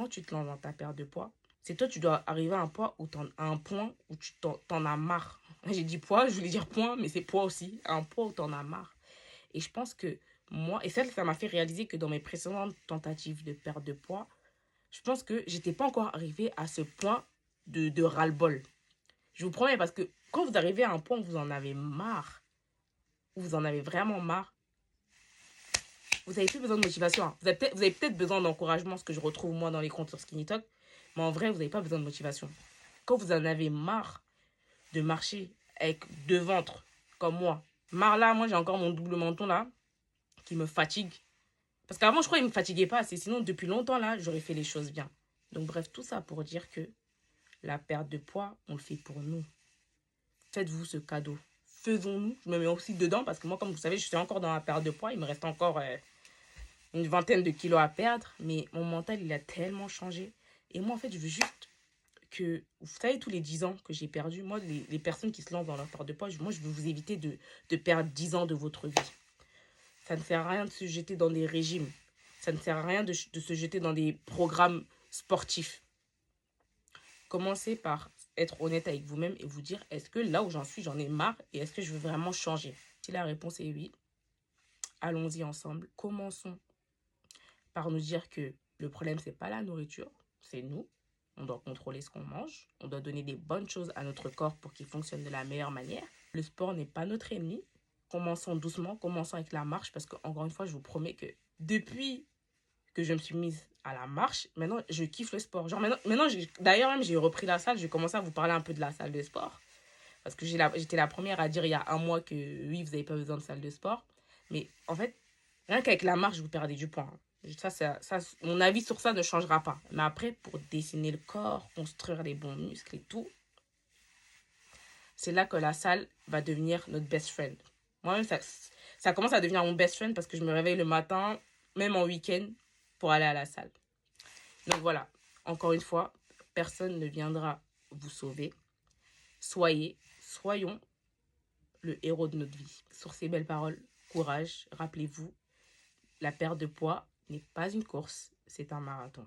quand tu te lances dans ta perte de poids, c'est toi, tu dois arriver à un point où t'en as marre. J'ai dit poids, je voulais dire point, mais c'est poids aussi. À un point où t'en as marre. Et je pense que moi, et ça m'a fait réaliser que dans mes précédentes tentatives de perte de poids, je pense que j'étais pas encore arrivée à ce point de ras-le-bol. Je vous promets, parce que quand vous arrivez à un point où vous en avez marre, où vous en avez vraiment marre, vous n'avez plus besoin de motivation. Hein. Vous avez peut-être besoin d'encouragement, ce que je retrouve moi dans les comptes sur Skinny Talk, mais en vrai, vous n'avez pas besoin de motivation. Quand vous en avez marre de marcher avec deux ventres, comme moi, marre là, moi j'ai encore mon double menton là, qui me fatigue. Parce qu'avant, je crois qu'il ne me fatiguait pas assez. Sinon, depuis longtemps là, j'aurais fait les choses bien. Donc bref, tout ça pour dire que la perte de poids, on le fait pour nous. Faites-vous ce cadeau. Faisons-nous. Je me mets aussi dedans parce que moi, comme vous savez, je suis encore dans la perte de poids. Il me reste encore une vingtaine de kilos à perdre. Mais mon mental, il a tellement changé. Et moi, en fait, je veux juste que, vous savez, tous les 10 ans que j'ai perdu, moi, les personnes qui se lancent dans leur perte de poids, moi, je veux vous éviter de perdre 10 ans de votre vie. Ça ne sert à rien de se jeter dans des régimes. Ça ne sert à rien de se jeter dans des programmes sportifs. Commencez par être honnête avec vous-même et vous dire, est-ce que là où j'en suis, j'en ai marre et est-ce que je veux vraiment changer? Si la réponse est oui, allons-y ensemble. Commençons par nous dire que le problème, c'est pas la nourriture, c'est nous. On doit contrôler ce qu'on mange. On doit donner des bonnes choses à notre corps pour qu'il fonctionne de la meilleure manière. Le sport n'est pas notre ennemi. Commençons doucement, commençons avec la marche parce que, encore une fois, je vous promets que depuis que je me suis mise à la marche, maintenant, je kiffe le sport. Genre, maintenant d'ailleurs, même, j'ai repris la salle. J'ai commencé à vous parler un peu de la salle de sport. Parce que j'étais la première à dire il y a un mois que oui, vous n'avez pas besoin de salle de sport. Mais en fait, rien qu'avec la marche, vous perdez du poids. Mon avis sur ça ne changera pas. Mais après, pour dessiner le corps, construire les bons muscles et tout, c'est là que la salle va devenir notre best friend. Moi-même, ça commence à devenir mon best friend parce que je me réveille le matin, même en week-end, pour aller à la salle. Donc voilà, encore une fois, personne ne viendra vous sauver. Soyons le héros de notre vie. Sur ces belles paroles, courage, rappelez-vous, la perte de poids n'est pas une course, c'est un marathon.